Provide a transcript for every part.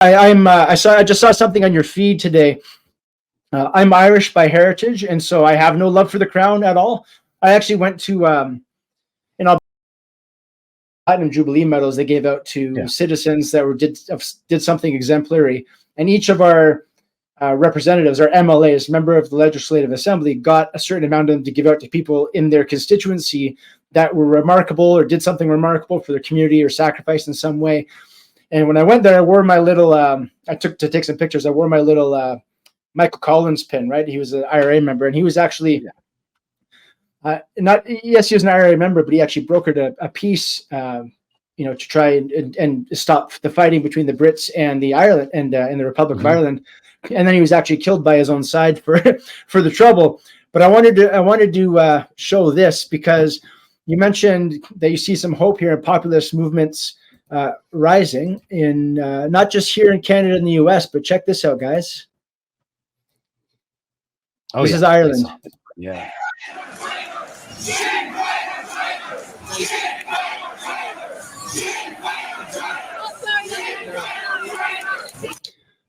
I just saw something on your feed today. I'm Irish by heritage, and so I have no love for the crown at all. I actually went to in Alberta, Platinum Jubilee medals they gave out to citizens that did something exemplary, and each of our representatives, our MLAs, member of the Legislative Assembly, got a certain amount of them to give out to people in their constituency that were remarkable or did something remarkable for their community or sacrificed in some way. And when I went there, I wore my little, I took to take some pictures. I wore my little Michael Collins pin, right? He was an IRA member, and he was actually yes, he was an IRA member, but he actually brokered a peace, to try and stop the fighting between the Brits and the Ireland and the Republic of Ireland. And then he was actually killed by his own side for the trouble. But I wanted to show this because you mentioned that you see some hope here in populist movements rising in not just here in Canada and the US, but check this out, guys. This is Ireland. Yeah.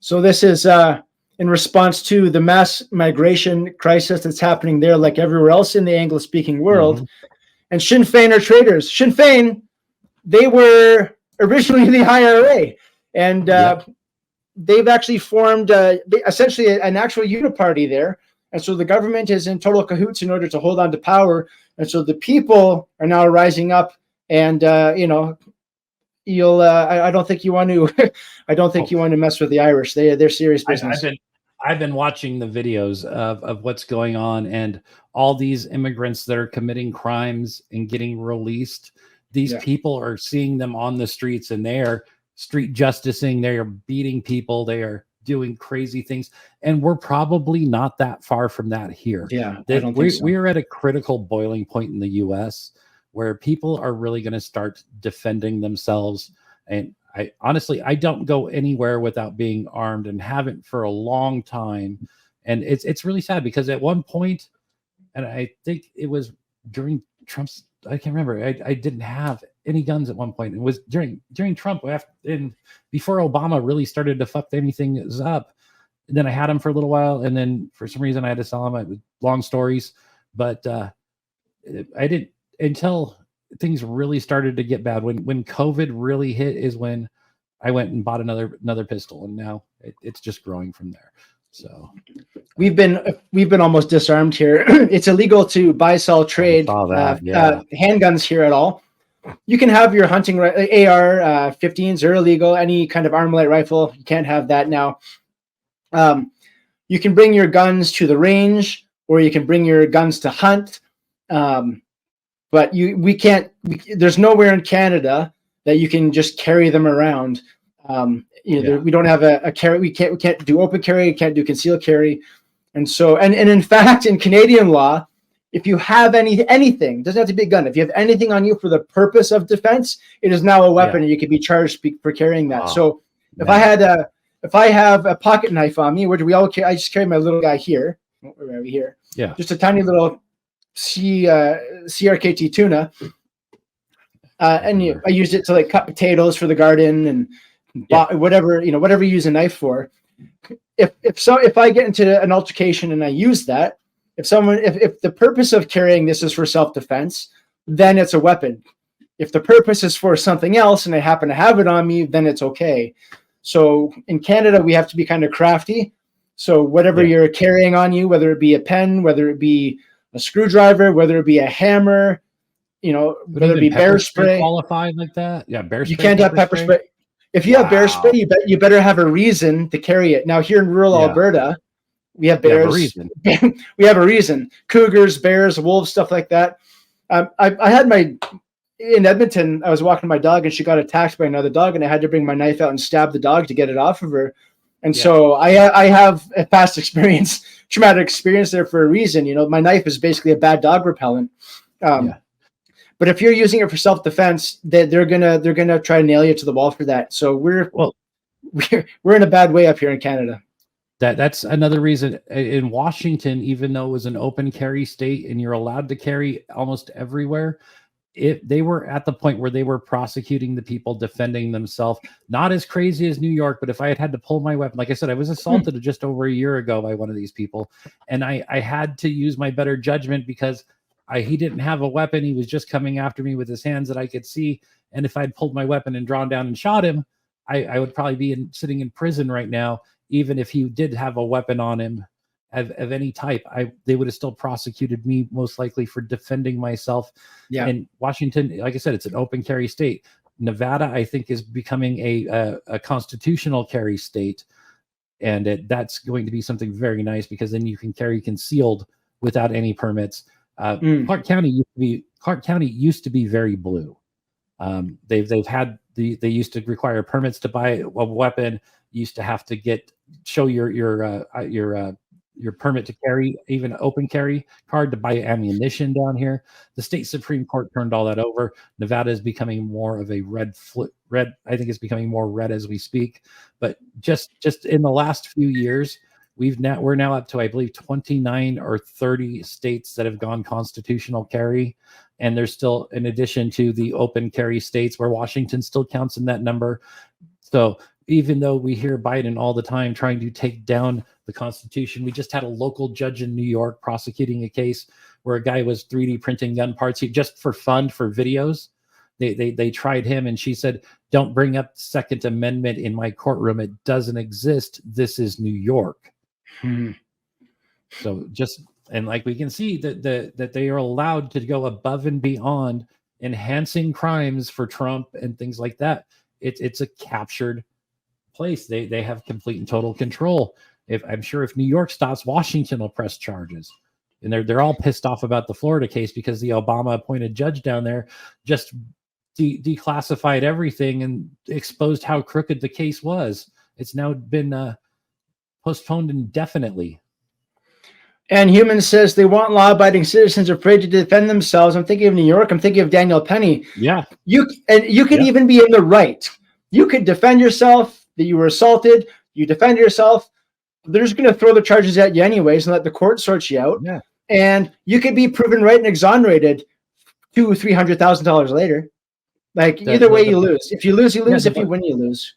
So this is in response to the mass migration crisis that's happening there, like everywhere else in the English-speaking world. And Sinn Féin are traitors. Sinn Féin, they were originally the IRA, and they've actually formed essentially an actual uniparty there. And so the government is in total cahoots in order to hold on to power. And so the people are now rising up, and you'll I don't think you want to I don't think you want to mess with the Irish. They're serious business. I've been watching the videos of what's going on, and all these immigrants that are committing crimes and getting released. These people are seeing them on the streets, and they are street justicing. They are beating people. They are doing crazy things, and we're probably not that far from that here. We are at a critical boiling point in the U.S. where people are really going to start defending themselves. And I don't go anywhere without being armed, and haven't for a long time. And it's really sad because at one point, and I think it was during Trump's, I can't remember, I didn't have any guns at one point. It was during Trump, and before Obama really started to fuck anything up. And then I had them for a little while, and then for some reason I had to sell them. Long stories, but I didn't until things really started to get bad. When COVID really hit is when I went and bought another pistol, and now it's just growing from there. So we've been almost disarmed here. It's illegal to buy, sell, trade handguns here at all. You can have your hunting AR-15s are illegal. Any kind of Armalite rifle, you can't have that now. You can bring your guns to the range, or you can bring your guns to hunt. But we can't. There's nowhere in Canada that you can just carry them around. We don't have a carry. We can't do open carry. We can't do concealed carry. And so, and in fact, in Canadian law, if you have anything, doesn't have to be a gun. If you have anything on you for the purpose of defense, it is now a weapon, and you can be charged for carrying that. So, if I have a pocket knife on me, where do we all carry? I just carry my little guy here. Where are we here? Yeah, just a tiny little CRKT tuna, and I used it to like cut potatoes for the garden and whatever you use a knife for. If I get into an altercation and I use that, if the purpose of carrying this is for self-defense, then it's a weapon. If the purpose is for something else and I happen to have it on me, then it's okay. So in Canada, we have to be kind of crafty. So whatever you're carrying on you, whether it be a pen, whether it be a screwdriver, whether it be a hammer, whether it be bear spray, qualified like that. Yeah, bear spray. You can't have pepper spray. If you have bear spray, you better have a reason to carry it. Now here in rural Alberta, we have bears. We have a reason. Cougars, bears, wolves, stuff like that. I had in Edmonton, I was walking my dog and she got attacked by another dog, and I had to bring my knife out and stab the dog to get it off of her. And so I have a past experience, traumatic experience there for a reason. My knife is basically a bad dog repellent. But if you're using it for self-defense, they're gonna try to nail you to the wall for that. So we're in a bad way up here in Canada. That's another reason in Washington, even though it was an open carry state and you're allowed to carry almost everywhere, they were at the point where they were prosecuting the people defending themselves. Not as crazy as New York, but if I had to pull my weapon, like I said, I was assaulted just over a year ago by one of these people, and I had to use my better judgment because he didn't have a weapon. He was just coming after me with his hands that I could see, and if I'd pulled my weapon and drawn down and shot him, I would probably be sitting in prison right now, even if he did have a weapon on him of any type. They would have still prosecuted me most likely for defending myself. Yeah. And Washington, like I said, it's an open carry state. Nevada, I think, is becoming a constitutional carry state, and that's going to be something very nice because then you can carry concealed without any permits. Clark County used to be very blue. They've had they used to require permits to buy a weapon. You used to have to show your permit to carry, even open carry card to buy ammunition down here. The state Supreme Court turned all that over. Nevada is becoming more of a red. I think it's becoming more red as we speak. But just in the last few years, we're now up to, I believe, 29 or 30 states that have gone constitutional carry. And there's still, in addition to the open carry states, where Washington still counts in that number. So even though we hear Biden all the time trying to take down the Constitution, we just had a local judge in New York prosecuting a case where a guy was 3D printing gun parts just for fun, for videos. They tried him, and she said, "Don't bring up the Second Amendment in my courtroom. It doesn't exist. This is New York." So and like we can see that they are allowed to go above and beyond enhancing crimes for Trump and things like that. It's a captured place. They have complete and total control. I'm sure if New York stops, Washington will press charges, and they're all pissed off about the Florida case because the Obama appointed judge down there just declassified everything and exposed how crooked the case was. It's now been postponed indefinitely. And Human says they want law-abiding citizens afraid to defend themselves. I'm thinking of New York. I'm thinking of Daniel Penny. Yeah. You could even be in the right. You could defend yourself, that you were assaulted. You defend yourself. They're just going to throw the charges at you anyways and let the court sort you out. Yeah. And you could be proven right and exonerated $200,000-$300,000 later. Like either way, you lose. If you lose, you lose. If you win, you lose.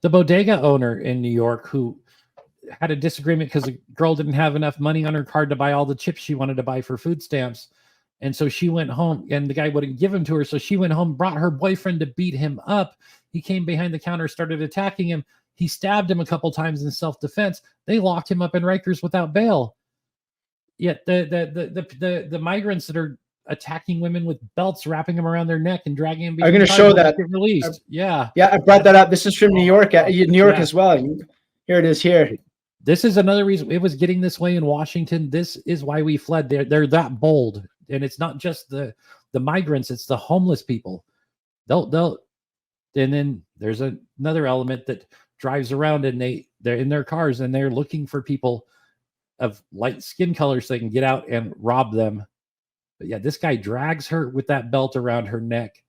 The bodega owner in New York who had a disagreement because the girl didn't have enough money on her card to buy all the chips she wanted to buy for food stamps. And so she went home, and the guy wouldn't give them to her. So she went home, brought her boyfriend to beat him up. He came behind the counter, started attacking him. He stabbed him a couple times in self-defense. They locked him up in Rikers without bail. Yet the migrants that are attacking women with belts, wrapping them around their neck and dragging them. I'm going to show that. Get released. Yeah, I brought that up. This is from New York, as well. Here it is. Here. This is another reason it was getting this way in Washington. This is why we fled. They're that bold, and it's not just the migrants; it's the homeless people. They'll. And then there's another element that drives around, and they're in their cars, and they're looking for people of light skin color so they can get out and rob them. But yeah, this guy drags her with that belt around her neck.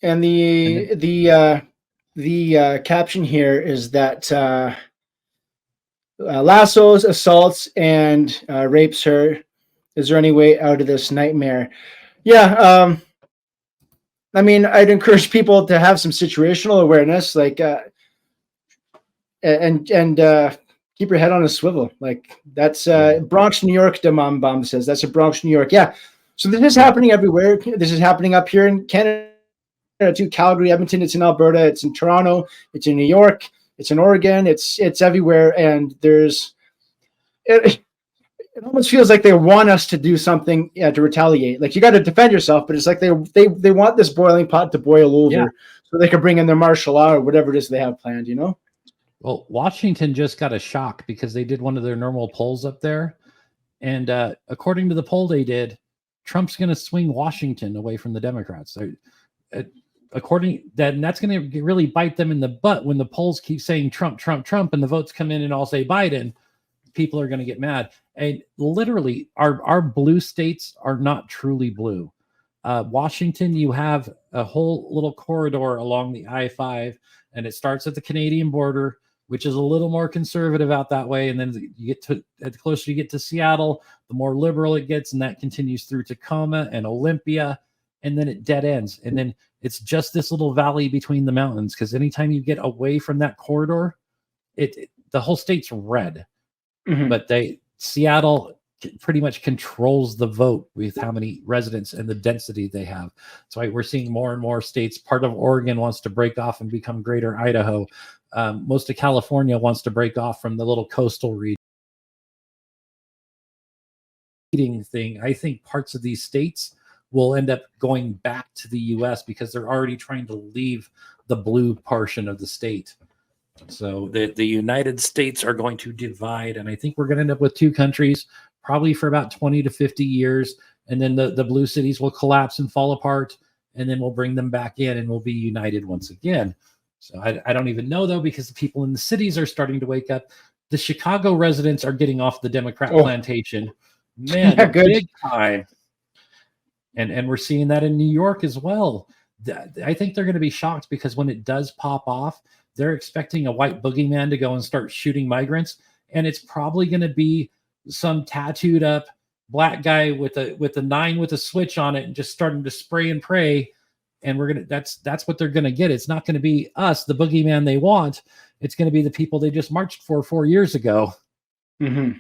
And the caption here is that lassos, assaults, and rapes her. Is there any way out of this nightmare? Yeah. I mean, I'd encourage people to have some situational awareness, like, and keep your head on a swivel. Like that's Bronx, New York. Damam Bomb says that's a Bronx, New York. Yeah. So this is happening everywhere. This is happening up here in Canada too. Calgary, Edmonton. It's in Alberta. It's in Toronto. It's in New York. It's in Oregon. It's everywhere. And it almost feels like they want us to do something to retaliate. Like you got to defend yourself, but it's like they want this boiling pot to boil over so they can bring in their martial law or whatever it is they have planned, Well, Washington just got a shock because they did one of their normal polls up there. And according to the poll they did, Trump's going to swing Washington away from the Democrats. So, and that's going to really bite them in the butt when the polls keep saying Trump, Trump, Trump, and the votes come in and all say Biden. People are going to get mad. And literally, our blue states are not truly blue. Washington, you have a whole little corridor along the I-5, and it starts at the Canadian border, which is a little more conservative out that way. And then you get to, the closer you get to Seattle, the more liberal it gets, and that continues through Tacoma and Olympia. and then it dead ends. And then it's just this little valley between the mountains. Because anytime you get away from that corridor, the whole state's red. But Seattle pretty much controls the vote with how many residents and the density they have. That's why we're seeing more and more states. Part of Oregon wants to break off and become Greater Idaho. Most of California wants to break off from the little coastal region thing. I think parts of these states will end up going back to the US because they're already trying to leave the blue portion of the state. So the United States are going to divide, and I think we're going to end up with two countries probably for about 20 to 50 years, and then the blue cities will collapse and fall apart, and then we'll bring them back in and we'll be united once again. So I don't even know, though, because the people in the cities are starting to wake up. The Chicago residents are getting off the Democrat plantation. Man, big time. And we're seeing that in New York as well. I think they're going to be shocked because when it does pop off, they're expecting a white boogeyman to go and start shooting migrants. And it's probably going to be some tattooed up black guy with a 9 with a switch on it and just starting to spray and pray. And that's what they're going to get. It's not going to be us, the boogeyman they want. It's going to be the people they just marched for 4 years ago. And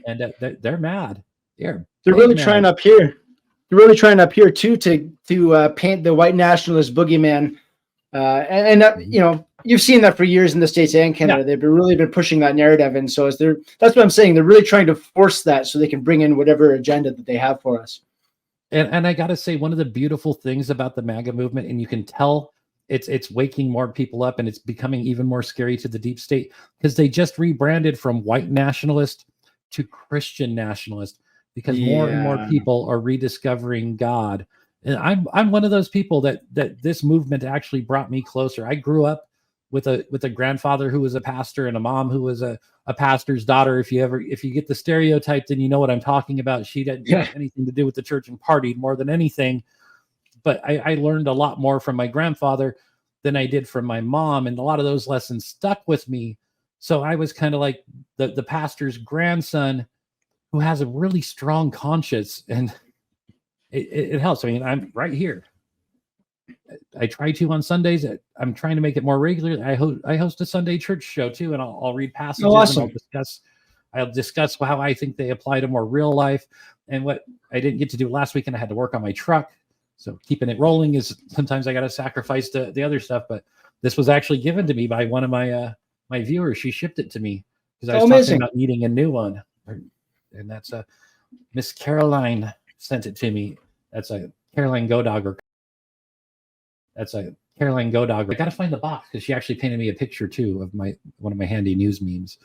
they're mad. They're really trying up here. They're really trying up here too to paint the white nationalist boogeyman. You know, you've seen that for years in the States and Canada. They've really been pushing that narrative, and so that's what I'm saying. They're really trying to force that so they can bring in whatever agenda that they have for us. And I got to say, one of the beautiful things about the MAGA movement, and you can tell it's waking more people up, and it's becoming even more scary to the deep state because they just rebranded from white nationalist to Christian nationalist because more and more people are rediscovering God. And I'm one of those people that this movement actually brought me closer. I grew up with a grandfather who was a pastor and a mom who was a pastor's daughter. If you get the stereotype, then you know what I'm talking about. She didn't have anything to do with the church and partied more than anything. But I learned a lot more from my grandfather than I did from my mom. And a lot of those lessons stuck with me. So I was kind of like the pastor's grandson who has a really strong conscience, and it helps. I mean, I'm right here. I try to on Sundays. I'm trying to make it more regular. I host a Sunday church show too, and I'll read passages and I'll discuss how I think they apply to more real life. And what I didn't get to do last weekend, I had to work on my truck. So keeping it rolling is sometimes I got to sacrifice the other stuff. But this was actually given to me by one of my viewers. She shipped it to me because I was talking about needing a new one. And that's Miss Caroline sent it to me. That's a Caroline Godogger. I got to find the box because she actually painted me a picture too of one of my handy news memes.